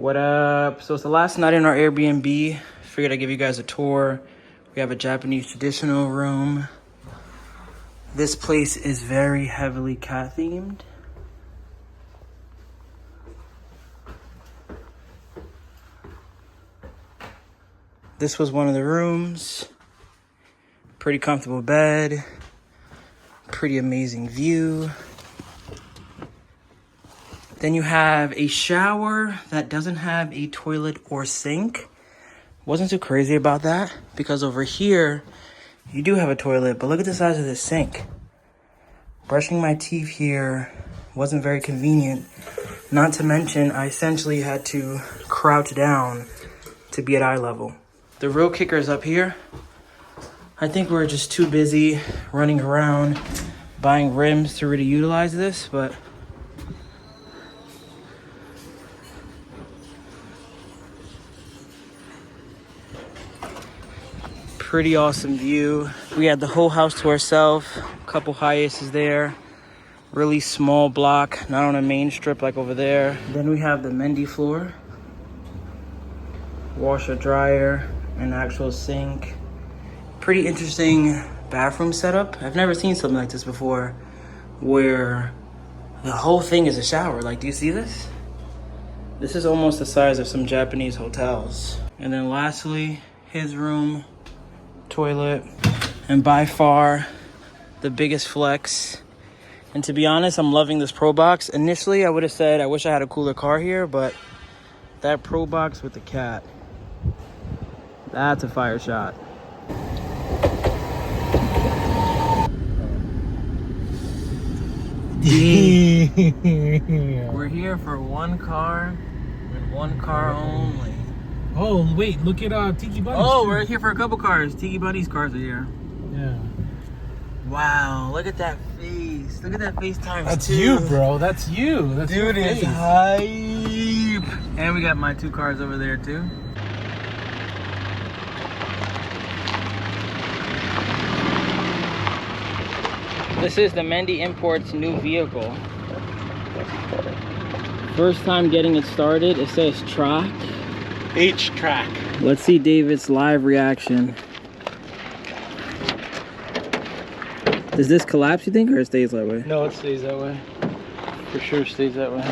What up? So it's the last night in our Airbnb. Figured I'd give you guys a tour. We have a Japanese traditional room. This place is very heavily cat themed. This was one of the rooms. Pretty comfortable bed. Pretty amazing view. Then you have a shower that doesn't have a toilet or sink. Wasn't too crazy about that because over here you do have a toilet, but look at the size of this sink. Brushing my teeth here wasn't very convenient. Not to mention, I essentially had to crouch down to be at eye level. The real kicker is up here. I think we're just too busy running around buying rims to really utilize this, but pretty awesome view. We had the whole house to ourselves. A couple hiaces there. Really small block, not on a main strip like over there. Then we have the Mendy floor. Washer, dryer, an actual sink. Pretty interesting bathroom setup. I've never seen something like this before, where the whole thing is a shower. Like, do you see this? This is almost the size of some Japanese hotels. And then lastly, his room, toilet, and by far the biggest flex. And to be honest, I'm loving this Pro Box. Initially, I would have said I wish I had a cooler car here, but that Pro Box with the cat, that's a fire shot. We're here for one car and one car only. Oh, wait, look at Tiki Buddy's. Oh, too. We're here for a couple cars. Tiki Buddy's cars are here. Yeah. Wow, look at that face. Look at that face times That's 2. you, bro. That's you. That's Dude, your it's face. hype. And we got my 2 cars over there, too. This is the Mendy Imports new vehicle. First time getting it started, it says track. H-Track. Let's see David's live reaction. Does this collapse, you think, or it stays that way? No, it stays that way. For sure stays that way.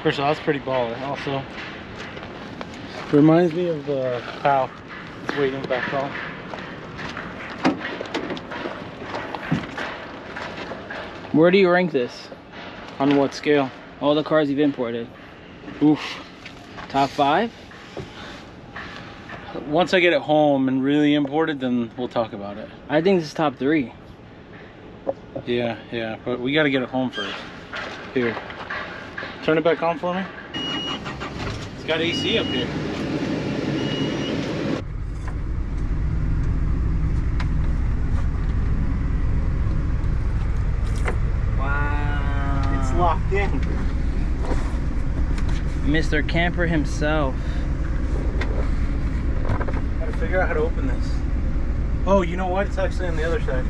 First of all, that's pretty baller. Also, reminds me of the cow that's waiting back home. Where do you rank this? On what scale? All the cars you've imported. Oof. Top 5? Once I get it home and really imported, then we'll talk about it. I think this is top 3. Yeah, but we gotta get it home first. Here. Turn it back on for me. It's got AC up here. Wow. It's locked in. Mr. Camper himself. Gotta figure out how to open this. Oh, you know what? It's actually on the other side.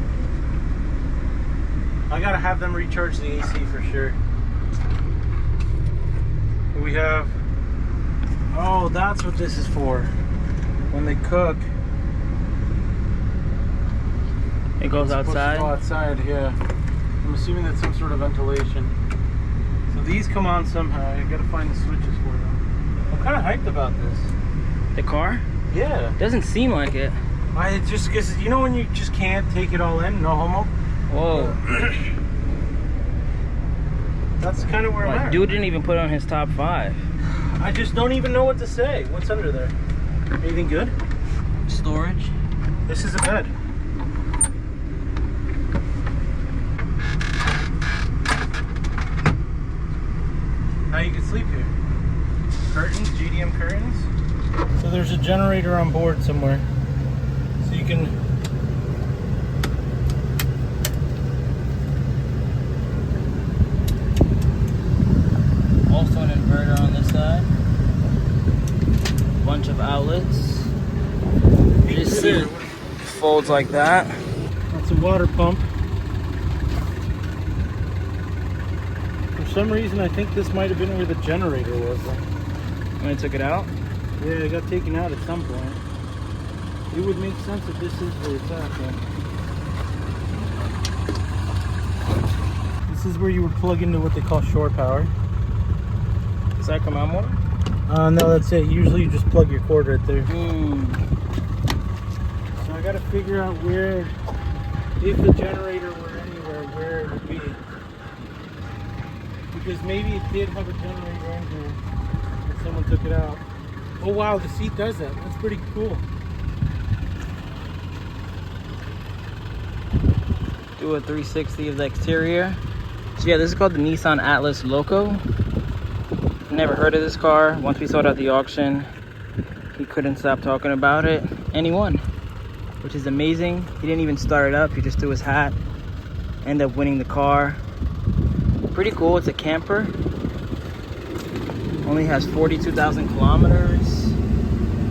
I gotta have them recharge the AC for sure. We have... Oh, that's what this is for. When they cook. It goes outside? Go outside, yeah. I'm assuming that's some sort of ventilation. So these come on somehow. I gotta find the switches for them. I'm kind of hyped about this. The car? Yeah. Doesn't seem like it. I just guess, you know when you just can't take it all in? No homo? Whoa. That's kind of where I'm at. Dude didn't even put on his top 5. I just don't even know what to say. What's under there? Anything good? Storage. This is a bed. Now you can sleep here. Curtains, JDM curtains. So there's a generator on board somewhere. So you can... Also an inverter on this side. Bunch of outlets. This seat folds like that. That's a water pump. some reason, I think this might have been where the generator was. When I took it out? Yeah, it got taken out at some point. It would make sense if this is where it's at, then. This is where you would plug into what they call shore power. Does that come out more? No, that's it. Usually you just plug your cord right there. So I gotta figure out where, if the generator were anywhere, where it would be. Because maybe it did have a generator in here and someone took it out. Oh wow, the seat does that. That's pretty cool. Do a 360 of the exterior. So yeah, this is called the Nissan Atlas Loco. Never heard of this car. Once we saw it at the auction, he couldn't stop talking about it, and he won, which is amazing. He didn't even start it up. He just threw his hat, ended up winning the car. Pretty cool. It's a camper. Only has 42,000 kilometers.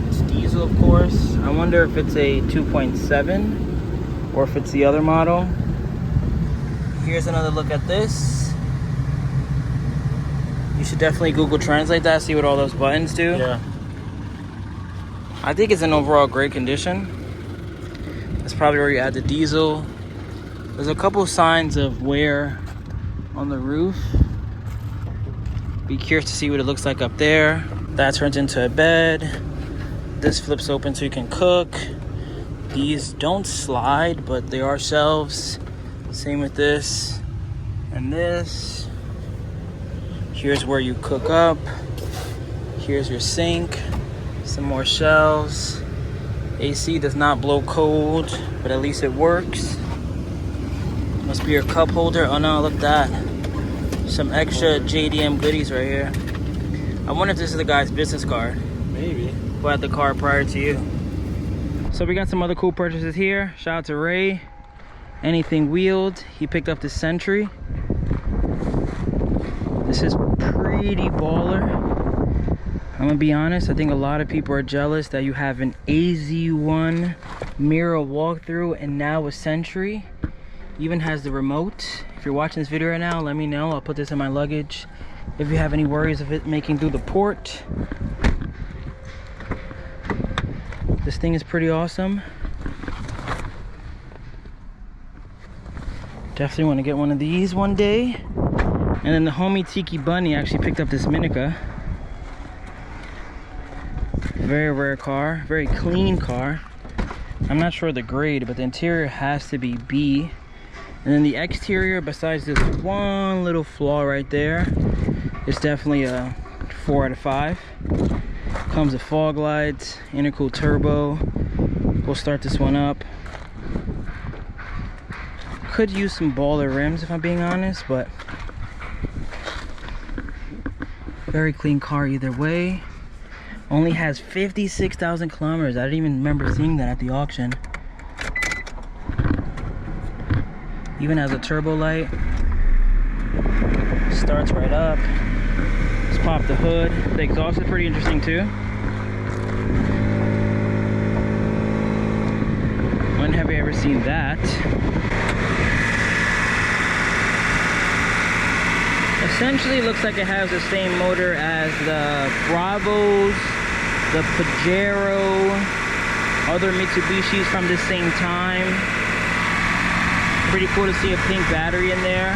It's diesel, of course. I wonder if it's a 2.7 or if it's the other model. Here's another look at this. You should definitely Google Translate that, see what all those buttons do. Yeah. I think it's in overall great condition. That's probably where you add the diesel. There's a couple signs of wear on the roof. Be curious to see what it looks like up there. That turns into a bed. This flips open so you can cook. These don't slide, but they are shelves. Same with this and this. Here's where you cook up. Here's your sink. Some more shelves. AC does not blow cold, but at least it works. Must be your cup holder. Oh no, look at that. Some extra JDM goodies right here. I wonder if this is the guy's business card. Maybe. Who had the car prior to you. So we got some other cool purchases here. Shout out to Ray. Anything wheeled. He picked up the Sentry. This is pretty baller. I'm gonna be honest, I think a lot of people are jealous that you have an AZ1 mirror walkthrough and now a Sentry. Even has the remote. If you're watching this video right now, let me know. I'll put this in my luggage. If you have any worries of it making through the port. This thing is pretty awesome. Definitely want to get one of these one day. And then the homie Tiki Bunny actually picked up this Minica. Very rare car, very clean car. I'm not sure the grade, but the interior has to be B. And then the exterior, besides this one little flaw right there, is definitely a 4 out of 5. Comes with fog lights, intercooled turbo. We'll start this one up. Could use some baller rims if I'm being honest, but very clean car either way. Only has 56,000 kilometers. I didn't even remember seeing that at the auction. Even has a turbo light. Starts right up. Let's pop the hood. The exhaust is pretty interesting too. When have you ever seen that? Essentially, it looks like it has the same motor as the Bravos, the Pajero, other Mitsubishis from the same time. Pretty cool to see a pink battery in there.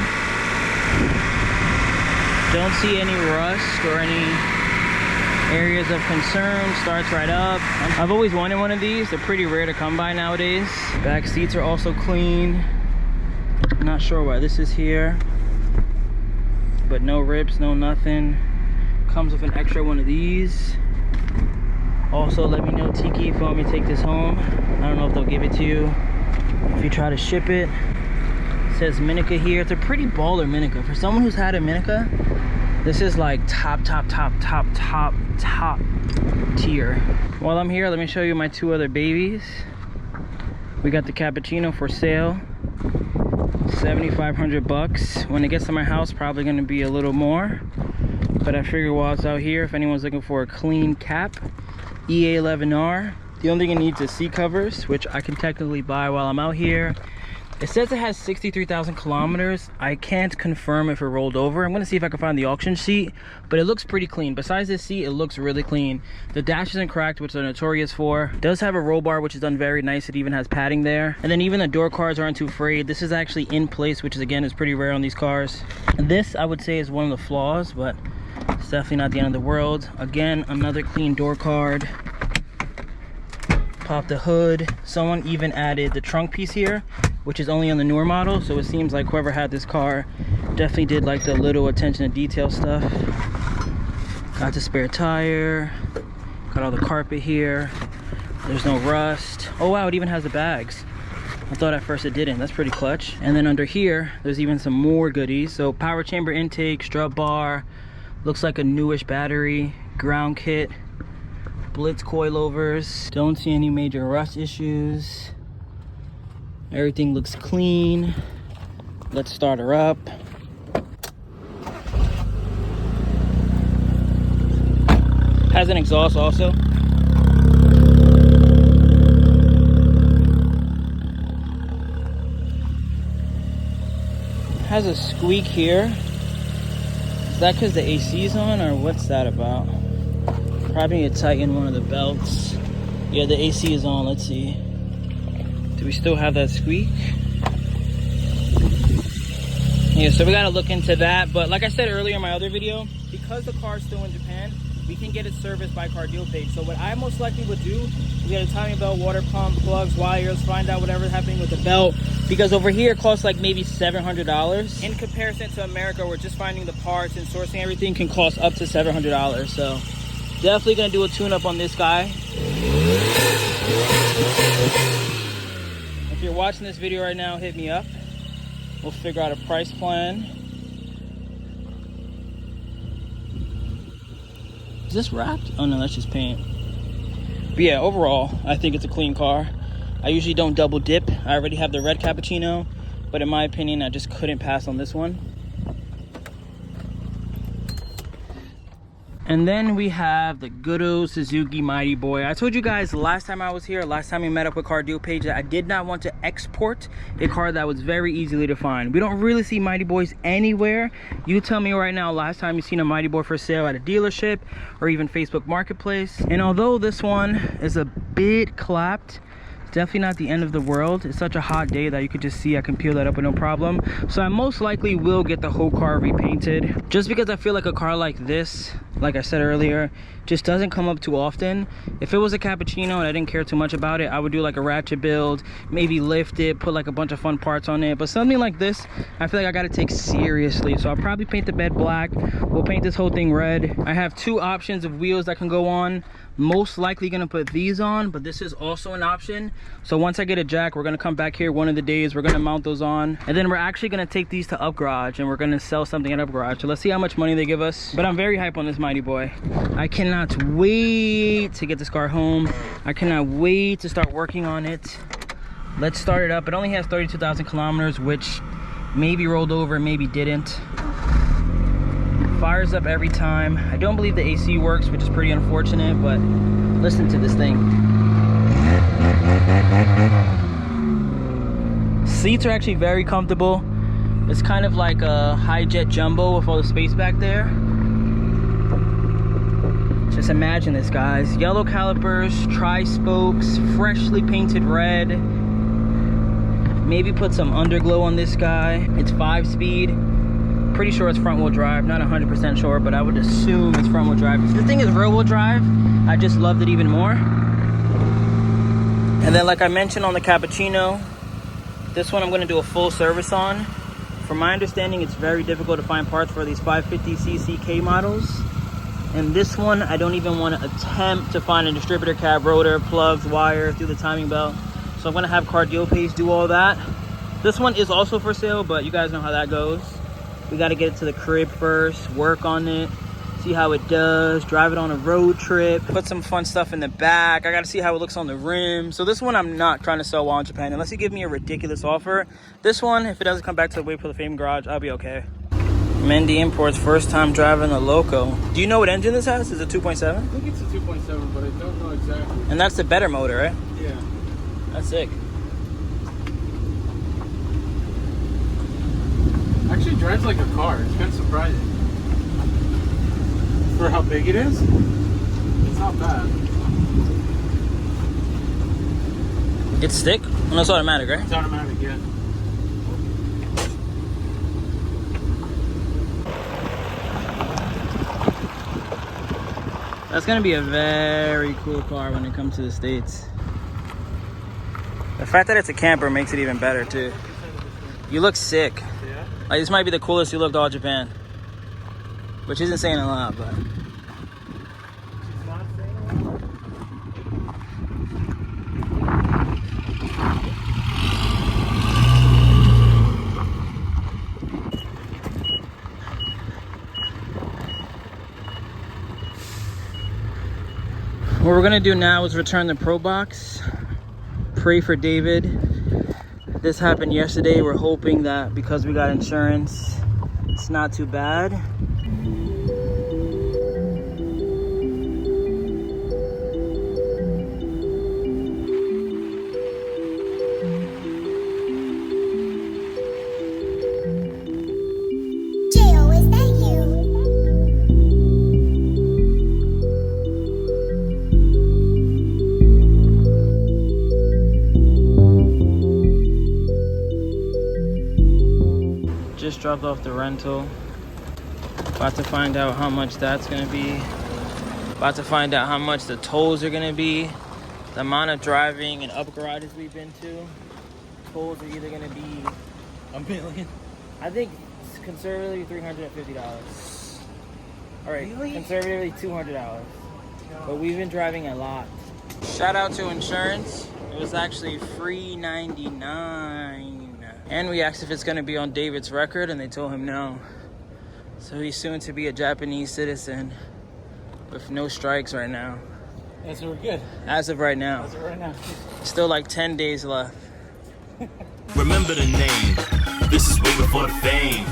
Don't see any rust or any areas of concern. Starts right up. I've always wanted one of these. They're pretty rare to come by nowadays. Back seats are also clean. Not sure why this is here, but no rips, no nothing. Comes with an extra one of these. Also, let me know, Tiki, if you want me to take this home. I don't know if they'll give it to you if you try to ship it. It says Minica here. It's a pretty baller Minica. For someone who's had a Minica, this is like top tier. While I'm here, let me show you my two other babies. We got the Cappuccino for sale. 7,500 bucks. When it gets to my house, probably gonna be a little more. But I figure while it's out here, if anyone's looking for a clean cap, EA11R. The only thing it needs is seat covers, which I can technically buy while I'm out here. It says it has 63,000 kilometers. I can't confirm if it rolled over. I'm gonna see if I can find the auction seat, but it looks pretty clean. Besides this seat, it looks really clean. The dash isn't cracked, which they're notorious for. It does have a roll bar, which is done very nice. It even has padding there. And then even the door cards aren't too frayed. This is actually in place, which is, again, is pretty rare on these cars. And this, I would say, is one of the flaws, but it's definitely not the end of the world. Again, another clean door card. Pop the hood. Someone even added the trunk piece here, which is only on the newer model, so it seems like whoever had this car definitely did like the little attention to detail stuff. Got the spare tire, got all the carpet here. There's no rust. Oh wow, it even has the bags. I thought at first it didn't. That's pretty clutch. And then under here, there's even some more goodies. So power chamber intake, strut bar, looks like a newish battery, ground kit, blitz coilovers. Don't see any major rust issues. Everything looks clean. Let's start her up. Has an exhaust also. Has a squeak here. Is that because the AC is on, or what's that about? Probably need to tighten one of the belts. Yeah, the AC is on. Let's see. Do we still have that squeak? Yeah, so we gotta look into that. But like I said earlier in my other video, because the car's still in Japan, we can get it serviced by car deal page. So what I most likely would do is get a timing belt, water pump, plugs, wires, find out whatever's happening with the belt. Because over here it costs like maybe $700. In comparison to America, where just finding the parts and sourcing everything can cost up to $700. So definitely gonna do a tune-up on this guy. If you're watching this video right now, hit me up. We'll figure out a price plan. Is this wrapped? Oh no, that's just paint. But yeah, overall, I think it's a clean car. I usually don't double dip. I already have the red Cappuccino, but in my opinion, I just couldn't pass on this one. And then we have the good old Suzuki Mighty Boy. I told you guys last time I was here, last time we met up with Car Deal Page, that I did not want to export a car that was very easily to find. We don't really see Mighty Boys anywhere. You tell me right now, last time you've seen a Mighty Boy for sale at a dealership or even Facebook Marketplace. And although this one is a bit clapped, definitely not the end of the world. It's such a hot day that you could just see I can peel that up with no problem. So I most likely will get the whole car repainted, just because I feel like a car like this, like I said earlier, just doesn't come up too often. If it was a Cappuccino and I didn't care too much about it, I would do like a ratchet build, maybe lift it, put like a bunch of fun parts on it. But something like this, I feel like I gotta take seriously. So I'll probably paint the bed black. We'll paint this whole thing red. I have two options of wheels that can go on. Most likely gonna put these on, but this is also an option. So once I get a jack, we're gonna come back here one of the days, we're gonna mount those on, and then we're actually gonna take these to Up Garage and we're gonna sell something at Up Garage. So let's see how much money they give us. But I'm very hype on this Mighty Boy. I cannot wait to get this car home. I cannot wait to start working on it. Let's start it up. It only has 32,000 kilometers, which maybe rolled over, maybe didn't. Fires up every time. I don't believe the AC works, which is pretty unfortunate, but listen to this thing. Seats are actually very comfortable. It's kind of like a high-jet jumbo with all the space back there. Just imagine this, guys. Yellow calipers, tri-spokes, freshly painted red. Maybe put some underglow on this guy. It's 5-speed. Pretty sure it's front wheel drive, not 100% sure, but I would assume it's front wheel drive. If the thing is rear wheel drive, I just loved it even more. And then like I mentioned on the Cappuccino, this one I'm gonna do a full service on. From my understanding, it's very difficult to find parts for these 550cc K models. And this one, I don't even wanna attempt to find a distributor cab, rotor, plugs, wires, do the timing belt. So I'm gonna have Car Deal Page do all that. This one is also for sale, but you guys know how that goes. We got to get it to the crib first, work on it, see how it does, drive it on a road trip, put some fun stuff in the back. I got to see how it looks on the rim. So this one I'm not trying to sell while in Japan, unless you give me a ridiculous offer. This one, if it doesn't come back to the WayBeforeTheFame garage, I'll be okay. Mendy Imports, first time driving the Loco. Do you know what engine this has? Is it 2.7? I think it's a 2.7, but I don't know exactly. And that's the better motor, right? Yeah. That's sick. actually drives like a car. It's kind of surprising. For how big it is, it's not bad. It's stick? No, it's automatic, right? It's automatic, yeah. That's gonna be a very cool car when it comes to the States. The fact that it's a camper makes it even better too. You look sick. Yeah. Like this might be the coolest you looked all Japan. Which isn't saying a lot, but It's not saying a lot. what we're gonna do now is return the Pro Box. Pray for David. This happened yesterday. We're hoping that because we got insurance, it's not too bad. Jill, is that you? Just dropped off the rental. About to find out how much that's gonna be. About to find out how much the tolls are gonna be. The amount of driving and up garages we've been to. Tolls are either gonna be $1 million. I think conservatively $350. All right, Really? conservatively $200. But we've been driving a lot. Shout out to insurance. It was actually $3.99. And we asked if it's gonna be on David's record, and they told him no. So he's soon to be a Japanese citizen with no strikes right now. Yeah, so we're good. As of right now. As of right now. Still like 10 days left. Remember the name. This is way before the fame.